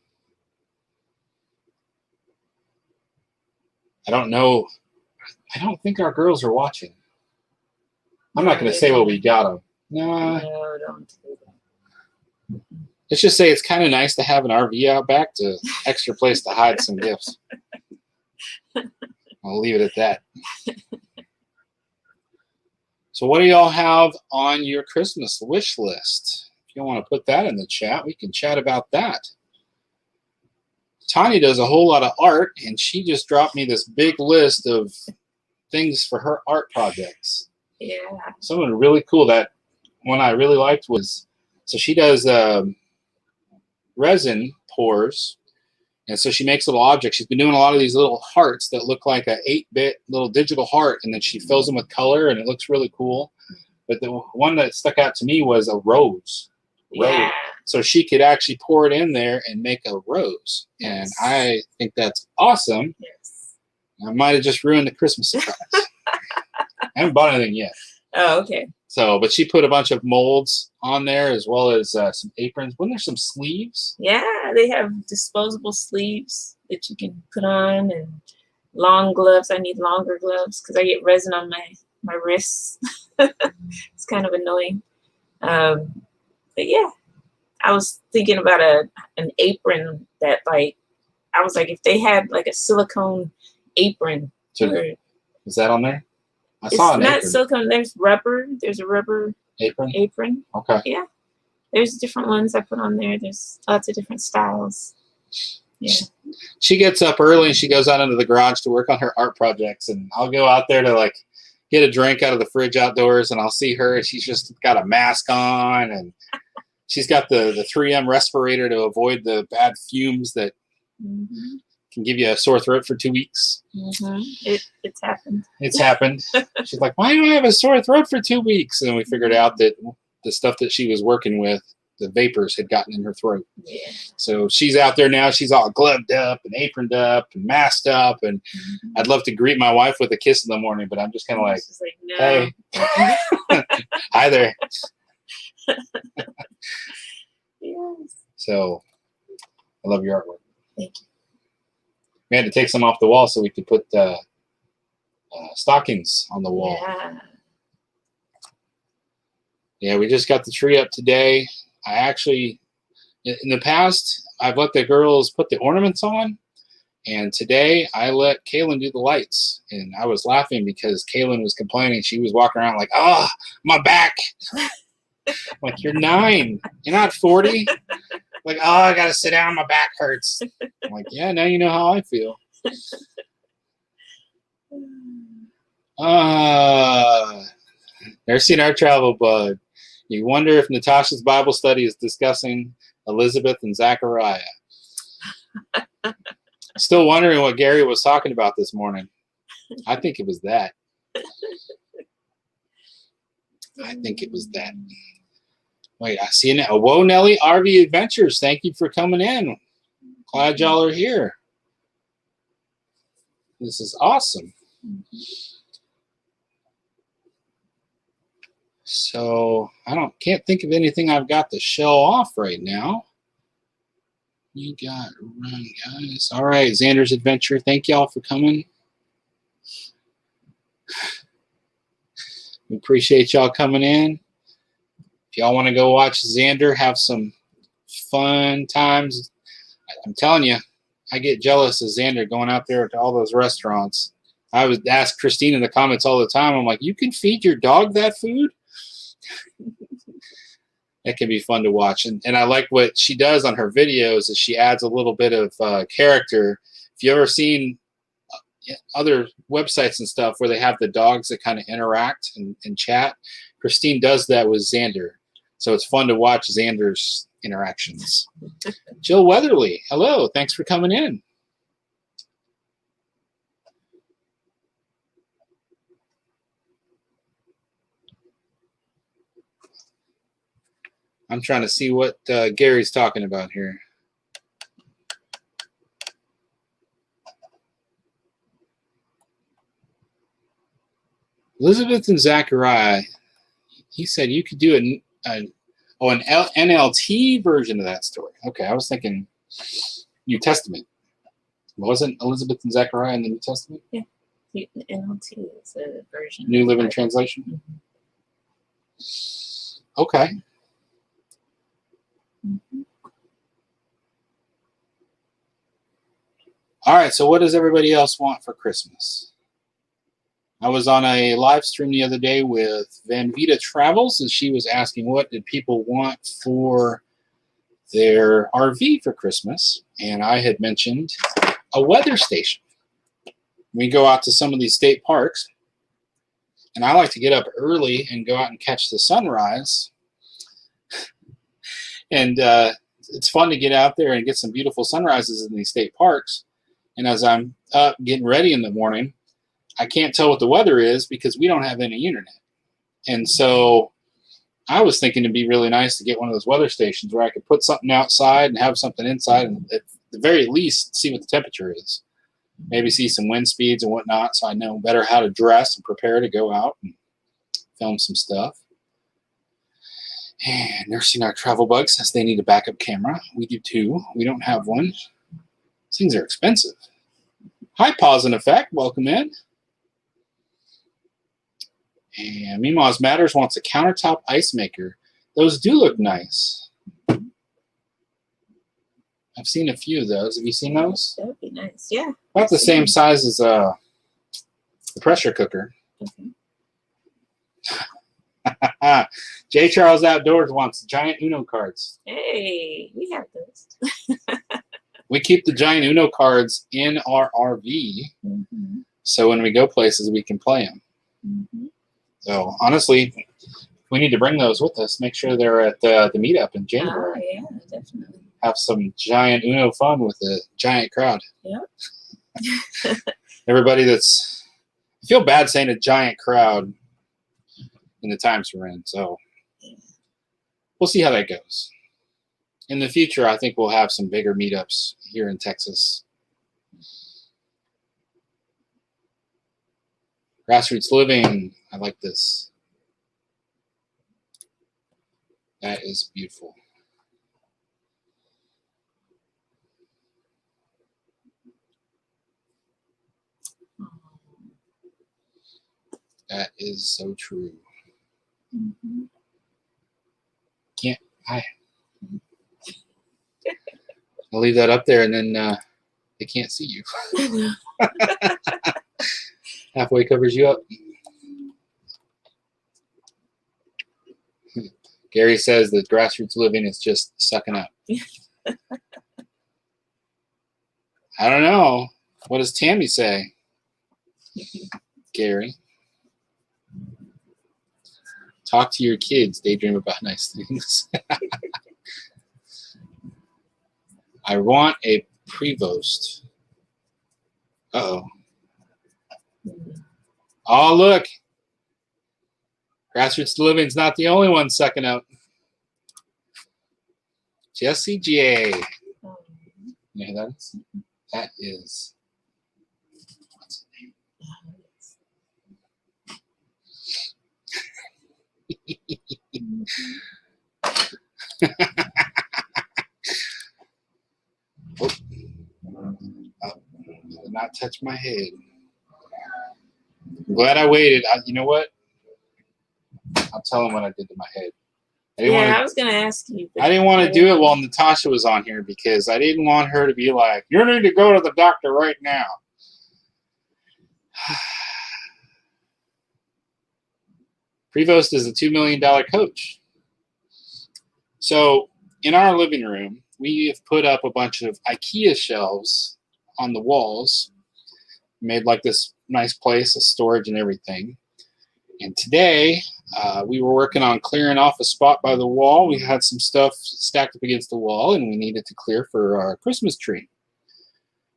I don't know. I don't think our girls are watching. I'm not going to say what we got them. Nah. No, don't do that. let's just say it's kind of nice to have an RV out back to extra place to hide some gifts. I'll leave it at that. So what do y'all have on your Christmas wish list? If you want to put that in the chat, we can chat about that. Tanya does a whole lot of art, and she just dropped me this big list of things for her art projects. Yeah. Something really cool. That one I really liked was, so she does resin pours, and so she makes little objects. She's been doing a lot of these little hearts that look like a 8-bit little digital heart, and then she fills them with color, and it looks really cool. But the one that stuck out to me was a rose. Yeah. So she could actually pour it in there and make a rose. And Yes. I think that's awesome. Yes. I might have just ruined the Christmas surprise. I haven't bought anything yet. Oh, okay. So, but she put a bunch of molds on there as well as some aprons. Wasn't there some sleeves? Yeah, they have disposable sleeves that you can put on, and long gloves. I need longer gloves because I get resin on my wrists. It's kind of annoying. But yeah, I was thinking about an apron that, like, I was like, if they had like a silicone apron. So, or, is that on there? I it's saw an not apron. silicone. There's rubber. There's a rubber Apron? apron. Okay. Yeah. There's different ones I put on there. There's lots of different styles. Yeah. She gets up early and she goes out into the garage to work on her art projects, and I'll go out there to like get a drink out of the fridge outdoors, and I'll see her, and she's just got a mask on, and she's got the 3M respirator to avoid the bad fumes that Mm-hmm. can give you a sore throat for 2 weeks. Mm-hmm. It's happened. It's happened. She's like, why do I have a sore throat for 2 weeks? And we figured out that the stuff that she was working with, the vapors had gotten in her throat. Yeah. So she's out there now. She's all gloved up and aproned up and masked up. And I'd love to greet my wife with a kiss in the morning, but I'm just kind of like, She's like, no. hey, hi there. Yes. So I love your artwork. Thank you. We had to take some off the wall so we could put stockings on the wall. Yeah. Yeah, we just got the tree up today. I actually, in the past, I've let the girls put the ornaments on, and today I let Kaelin do the lights. And I was laughing because Kaelin was complaining. She was walking around like, oh, my back. I'm like, you're 9. You're not 40. Like, oh, I got to sit down. My back hurts. I'm like, yeah, now you know how I feel. Never seen our travel bug. You wonder if Natasha's Bible study is discussing Elizabeth and Zachariah. Still wondering what Gary was talking about this morning. I think it was that. I think it was that. Wait, I see it now. Whoa, Nelly, RV Adventures. Thank you for coming in. Glad y'all are here. This is awesome. So I can't think of anything I've got to show off right now. You got run, guys. All right, Xander's Adventure. Thank y'all for coming. We appreciate y'all coming in. If y'all want to go watch Xander have some fun times, I'm telling you, I get jealous of Xander going out there to all those restaurants. I would ask Christine in the comments all the time. I'm like, you can feed your dog that food? That can be fun to watch. And I like what she does on her videos is she adds a little bit of character. If you've ever seen other websites and stuff where they have the dogs that kind of interact and chat, Christine does that with Xander. So it's fun to watch Xander's interactions. Jill Weatherly, hello. Thanks for coming in. I'm trying to see what Gary's talking about here. Elizabeth and Zachariah, he said you could do an NLT version of that story. Okay, I was thinking New Testament. Wasn't Elizabeth and Zachariah in the New Testament? Yeah. NLT is a version. New Living Translation? Mm-hmm. Okay. Mm-hmm. All right, so what does everybody else want for Christmas? I was on a live stream the other day with Van Vita Travels, and she was asking what did people want for their RV for Christmas, and I had mentioned a weather station. We go out to some of these state parks, and I like to get up early and go out and catch the sunrise. And it's fun to get out there and get some beautiful sunrises in these state parks. And as I'm up getting ready in the morning, I can't tell what the weather is because we don't have any internet. And so I was thinking it'd be really nice to get one of those weather stations where I could put something outside and have something inside, and at the very least see what the temperature is. Maybe see some wind speeds and whatnot, so I know better how to dress and prepare to go out and film some stuff. And nursing our travel bugs says they need a backup camera. We do too. We don't have one. These things are expensive. Hi, Pause and Effect. Welcome in. And Mima's Matters wants a countertop ice maker. Those do look nice. I've seen a few of those. Have you seen those? That would be nice. Yeah. About the same size as the pressure cooker. Okay. J. Charles Outdoors wants giant Uno cards. Hey, we have those. We keep the giant Uno cards in our RV, Mm-hmm. so when we go places, we can play them. Mm-hmm. So honestly, we need to bring those with us. Make sure they're at the meetup in Oh, January. yeah, definitely. Have some giant Uno fun with a giant crowd. Yep. Everybody that's... I feel bad saying a giant crowd in the times we're in, so we'll see how that goes. In the future, I think we'll have some bigger meetups here in Texas. Grassroots living. I like this. That is beautiful. That is so true. Mm-hmm. I'll leave that up there, and then they can't see you. Halfway covers you up. Gary says that grassroots living is just sucking up. I don't know. What does Tammy say? Gary. Talk to your kids. Daydream about nice things. I want a Prevost. Uh-oh. Oh, look. Grassroots Living's not the only one sucking up. Jesse J. You hear that? That is... What's his name? Oh. Did not touch my head. I'm glad I waited. You know what? I'll tell him what I did to my head. I was going to ask you. I didn't want to do it while Natasha was on here because I didn't want her to be like, you need to go to the doctor right now. Prevost is a $2 million coach. So in our living room, we have put up a bunch of IKEA shelves on the walls, made like this nice place of storage and everything. And today, we were working on clearing off a spot by the wall. We had some stuff stacked up against the wall, and we needed to clear for our Christmas tree.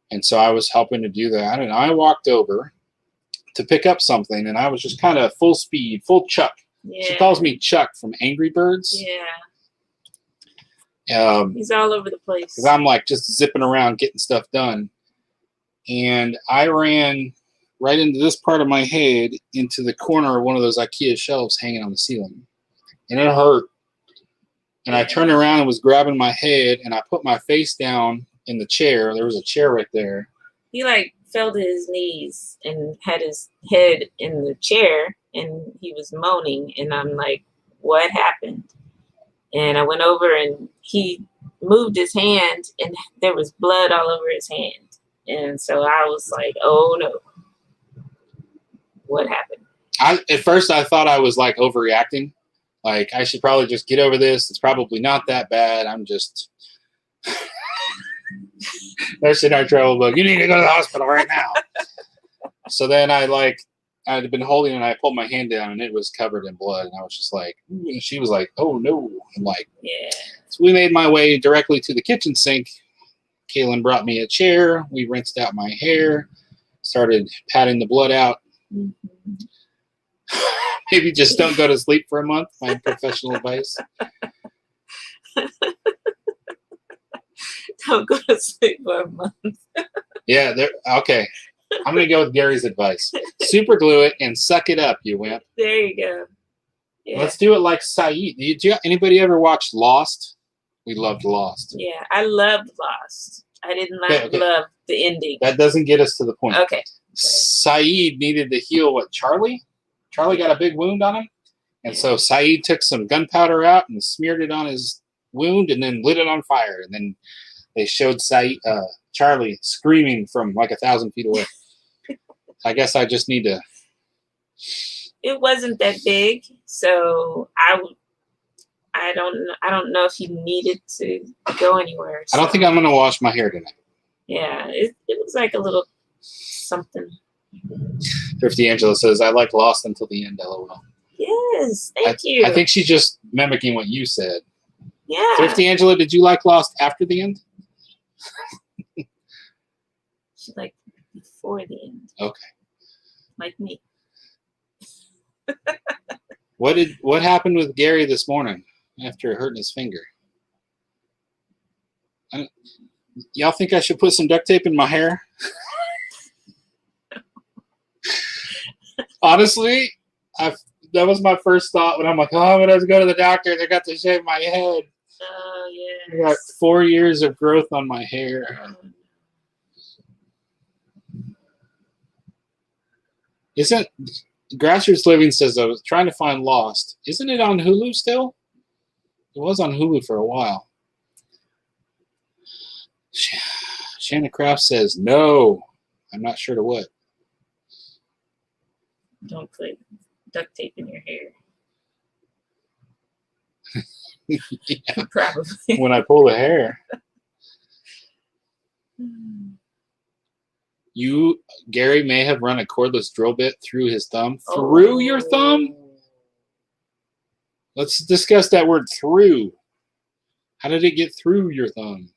And so I was helping to do that, and I walked over to pick up something, and I was just kind of full speed, full Chuck. Yeah. She calls me Chuck from Angry Birds. Yeah. He's He's all over the place. because I'm like just zipping around getting stuff done. And I ran right into this part of my head into the corner of one of those IKEA shelves hanging on the ceiling. And it hurt. And I turned around and was grabbing my head, and I put my face down in the chair. There was a chair right there. He like fell to his knees and had his head in the chair, and he was moaning. And I'm like, what happened? And I went over, and he moved his hand, and there was blood all over his hand. And so I was like, oh no, what happened? At first I thought I was like overreacting. Like, I should probably just get over this. It's probably not that bad. I'm just there's in our travel book. You need to go to the hospital right now. So then I'd been holding it and I pulled my hand down and it was covered in blood. And I was just like, and she was like, oh no. I'm like, Yeah. So we made my way directly to the kitchen sink. Kaelin brought me a chair. We rinsed out my hair, started patting the blood out. Mm-hmm. Maybe just don't go to sleep for a month. My professional advice. Don't go to sleep for a month. Yeah, okay. I'm going to go with Gary's advice. Super glue it and suck it up, you wimp. There you go. Yeah. Let's do it like Saeed. Anybody ever watch Lost? We loved Lost. Yeah, I loved Lost. I didn't Okay. love the ending. That doesn't get us to the point. Okay. Saeed needed to heal Charlie? Charlie got a big wound on him. And so Saeed took some gunpowder out and smeared it on his wound and then lit it on fire. And then they showed Charlie screaming from like 1,000 feet away. I guess I just need to. It wasn't that big, so I don't know if he needed to go anywhere. I don't think I'm going to wash my hair tonight. Yeah, it was like a little something. Thrifty Angela says, I like Lost until the end, LOL. Yes, thank you. I think she's just mimicking what you said. Yeah. Thrifty Angela, did you like Lost after the end? She liked before the end. Okay. Like me. What happened with Gary this morning after hurting his finger? Y'all think I should put some duct tape in my hair? Honestly, that was my first thought when I'm like, oh, I'm going to go to the doctor. They got to shave my head. Oh, yeah. I got 4 years of growth on my hair. Isn't Grassroots Living says I was trying to find Lost. Isn't it on Hulu still? It was on Hulu for a while. Shannon Kraft says no. I'm not sure to what. Don't put duct tape in your hair. Yeah, Probably. when I pull the hair. Gary may have run a cordless drill bit through his thumb. Through your thumb? Let's discuss that word through. How did it get through your thumb?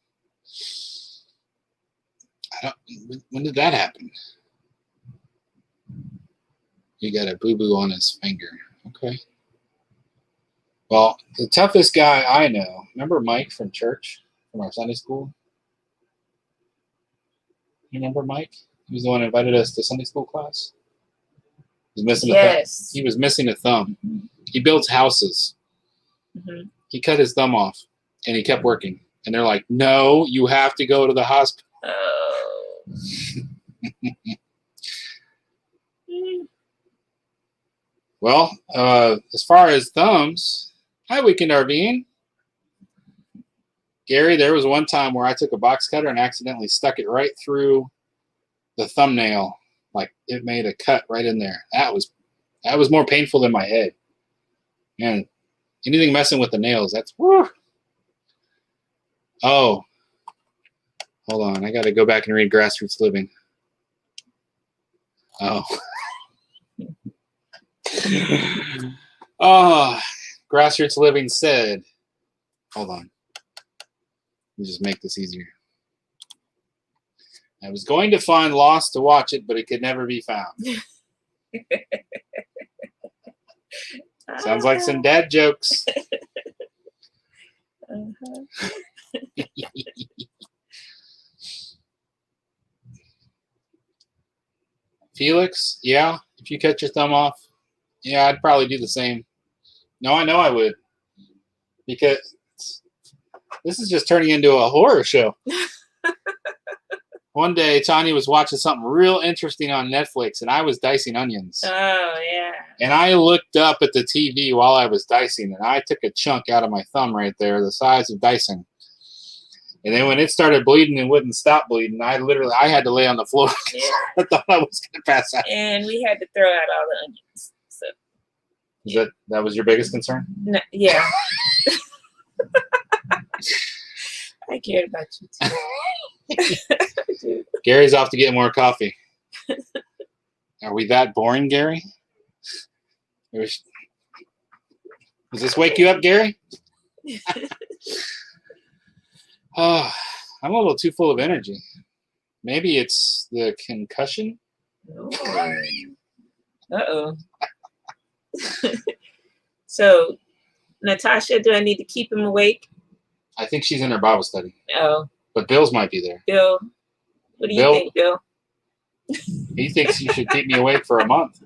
When did that happen? You got a boo-boo on his finger. Okay. Well, the toughest guy I know, remember Mike from church, from our Sunday school? You remember Mike? He was the one who invited us to Sunday school class. He was missing a thumb. He was missing a thumb. He builds houses. Mm-hmm. He cut his thumb off, and he kept working. And they're like, no, you have to go to the hospital. Oh. Well, as far as thumbs, hi, Weekend RVing. Gary, there was one time where I took a box cutter and accidentally stuck it right through the thumbnail. Like, it made a cut right in there. That was more painful than my head. Man, anything messing with the nails, that's woo. Oh, hold on. I got to go back and read Grassroots Living. Oh. Oh, Grassroots Living said, hold on. Let me just make this easier. I was going to find Lost to watch it, but it could never be found. Sounds like some dad jokes. Felix, yeah, if you cut your thumb off, yeah, I'd probably do the same. No, I know I would. Because this is just turning into a horror show. One day, Tanya was watching something real interesting on Netflix, and I was dicing onions. Oh, yeah. And I looked up at the TV while I was dicing, and I took a chunk out of my thumb right there, the size of dicing. And then when it started bleeding and wouldn't stop bleeding, I had to lay on the floor. Yeah. I thought I was going to pass out. And we had to throw out all the onions. So That was your biggest concern? no, yeah. I cared about you too. Gary's off to get more coffee. Are we that boring, Gary? Does this wake you up, Gary? Oh, I'm a little too full of energy. Maybe it's the concussion. Uh-oh. So, Natasha, do I need to keep him awake? I think she's in her Bible study. Oh, But Bill's might be there. Bill. What do you Bill? think, Bill? He thinks you should keep me awake for a month.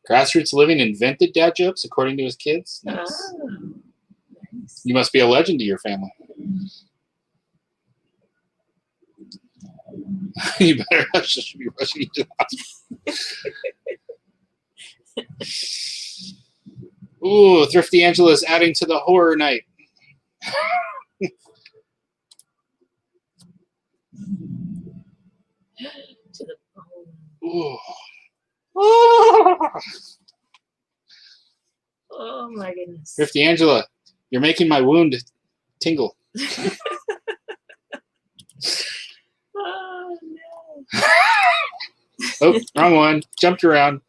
Grassroots Living invented dad jokes according to his kids. Nice. Nice. You must be a legend to your family. You better hush. I should be rushing you to the hospital. Ooh, Thrifty Angela's adding to the horror night. To the bone. Ooh. Oh my goodness. Thrifty Angela, you're making my wound tingle. Oh no. Oh, wrong one. Jumped around.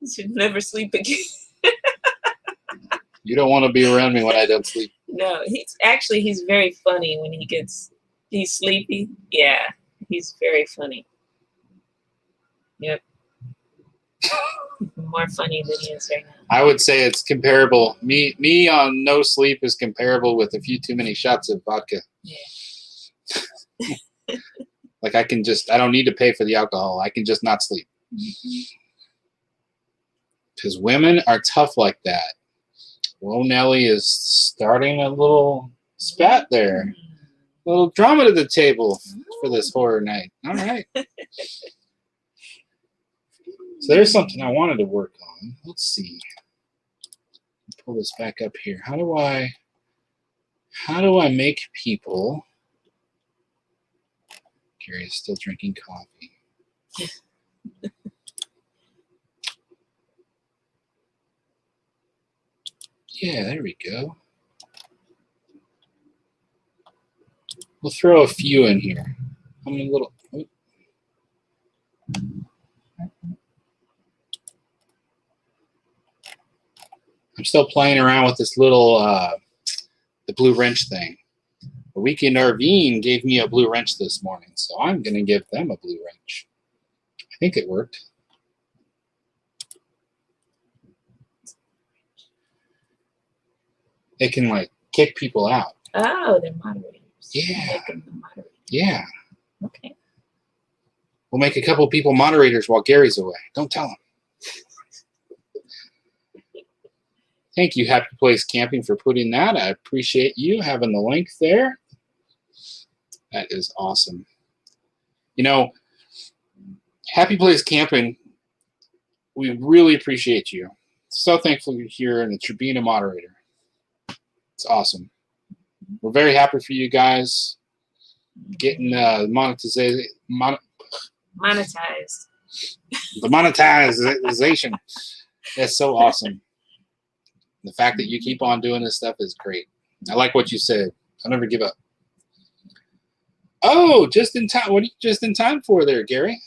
You should never sleep again. You don't want to be around me when I don't sleep. No, he's very funny when he's sleepy. Yeah, he's very funny. Yep. More funny than he is right now. I would say it's comparable. Me on no sleep is comparable with a few too many shots of vodka. Yeah. Like I don't need to pay for the alcohol. I can just not sleep. Because women are tough like that. Well, Nelly is starting a little spat there. A little drama to the table for this horror night. All right. So there's something I wanted to work on. Let's see. Pull this back up here. How do I make people? Gary is still drinking coffee. Yeah, there we go. We'll throw a few in here. I'm a little. Oh. I'm still playing around with this little the blue wrench thing. A Weekend RVing gave me a blue wrench this morning, so I'm going to give them a blue wrench. I think it worked. It can like kick people out. Oh, they're moderators. Yeah. Make them the moderators. Yeah. Okay. We'll make a couple people moderators while Gary's away. Don't tell him. Thank you, Happy Place Camping, for putting that. I appreciate you having the link there. That is awesome. You know, Happy Place Camping, we really appreciate you. So thankful you're here and that you're being a moderator. It's awesome. We're very happy for you guys getting monetized. The monetization. That's so awesome. The fact that you keep on doing this stuff is great. I like what you said. I'll never give up. Oh, just in time. What are you just in time for there, Gary?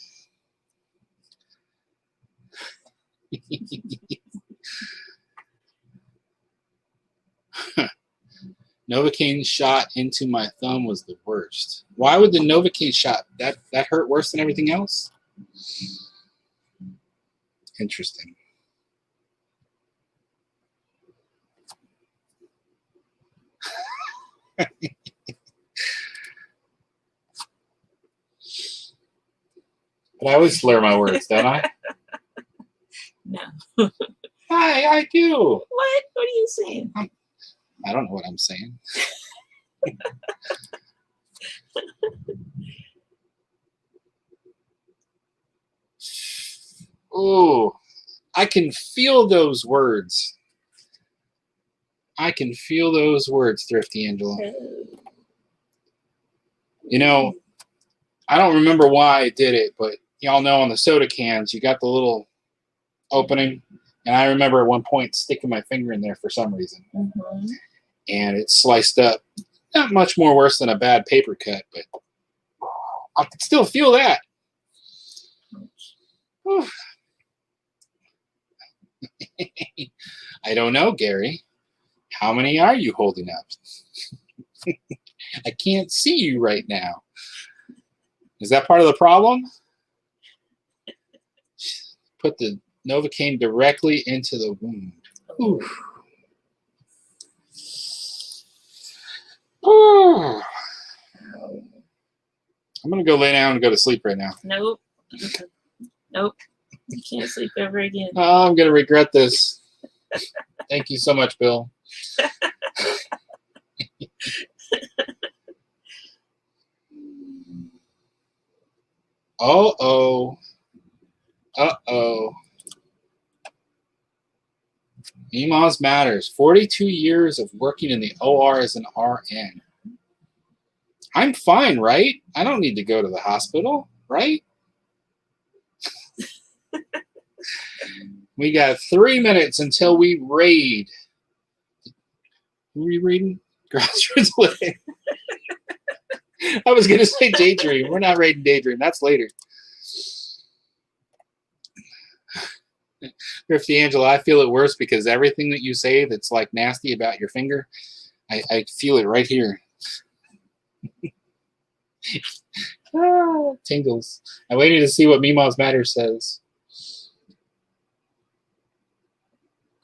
Novocaine shot into my thumb was the worst. Why would the Novocaine shot that hurt worse than everything else? Interesting. But I always slur my words, don't I? No. I do. What? What are you saying? I don't know what I'm saying. Ooh, I can feel those words. I can feel those words, Thrifty Angela. You know, I don't remember why I did it, but y'all know on the soda cans, you got the little opening. And I remember at one point sticking my finger in there for some reason. Mm-hmm. And it sliced up. Not much more worse than a bad paper cut, but I can still feel that. I don't know, Gary. How many are you holding up? I can't see you right now. Is that part of the problem? Put the Novocaine directly into the wound. Oof. Oh. I'm going to go lay down and go to sleep right now. Nope. Nope. You can't sleep ever again. Oh, I'm going to regret this. Thank you so much, Bill. Uh-oh. Uh-oh. EMOS matters. 42 years of working in the OR as an RN. I'm fine, right? I don't need to go to the hospital, right? We got 3 minutes until we raid. Who are we raiding? Grassroots Living. I was going to say Daydream. We're not raiding Daydream. That's later. Thrifty Angela, I feel it worse because everything that you say that's like nasty about your finger, I feel it right here. Tingles. I waited to see what Meemaws Matter says.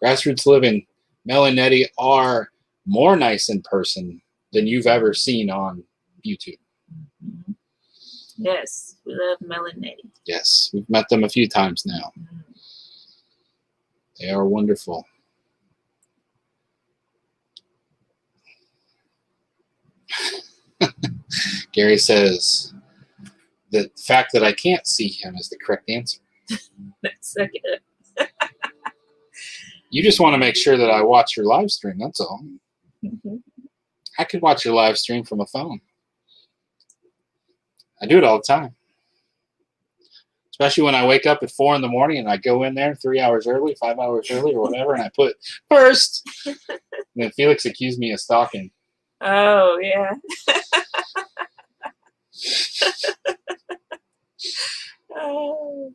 Grassroots Living, Mel and Nettie are more nice in person than you've ever seen on YouTube. Yes, we love Mel and Nettie. Yes, we've met them a few times now. They are wonderful. Gary says the fact that I can't see him is the correct answer. Let's suck it up. You just want to make sure that I watch your live stream, that's all. Mm-hmm. I could watch your live stream from a phone. I do it all the time. Especially when I wake up at 4 in the morning and I go in there 3 hours early, 5 hours early, or whatever, and I put first. And then Felix accused me of stalking. Oh, yeah. Oh.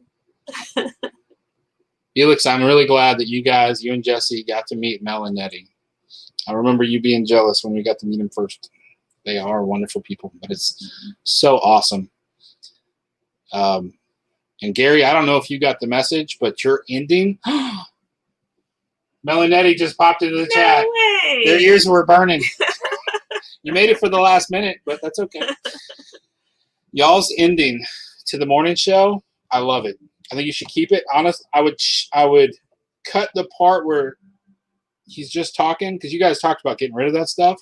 Felix, I'm really glad that you and Jesse got to meet Mel and Nettie. I remember you being jealous when we got to meet them first. They are wonderful people, but it's so awesome. And Gary, I don't know if you got the message, but your ending. Mel and Nettie just popped into the chat. Way. Their ears were burning. You made it for the last minute, but that's okay. Y'all's ending to the morning show, I love it. I think you should keep it. Honest, I would cut the part where he's just talking, because you guys talked about getting rid of that stuff.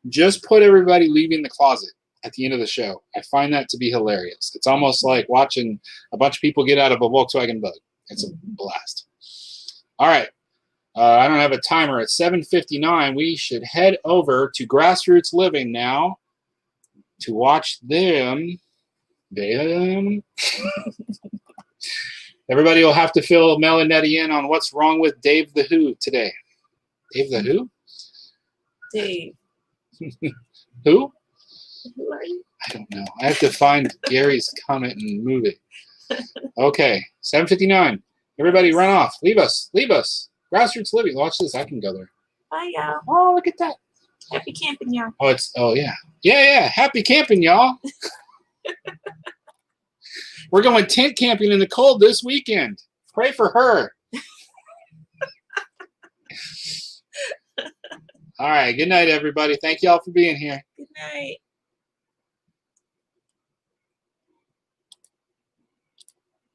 Just put everybody leaving the closet at the end of the show. I find that to be hilarious. It's almost like watching a bunch of people get out of a Volkswagen Bug. It's a blast. All right. I don't have a timer. At 7:59, we should head over to Grassroots Living now to watch them. Everybody will have to fill Mel and Nettie in on what's wrong with Dave the Who today. Dave the Who? Dave. Who? Who are you? I don't know. I have to find Gary's comment and move it. Okay, 7:59. Everybody run off. Leave us. Leave us. Grassroots Living. Watch this. I can go there. Bye, y'all. Oh, look at that. Happy camping, y'all. Oh, yeah. Yeah. Happy camping, y'all. We're going tent camping in the cold this weekend. Pray for her. All right. Good night, everybody. Thank you all for being here. Good night.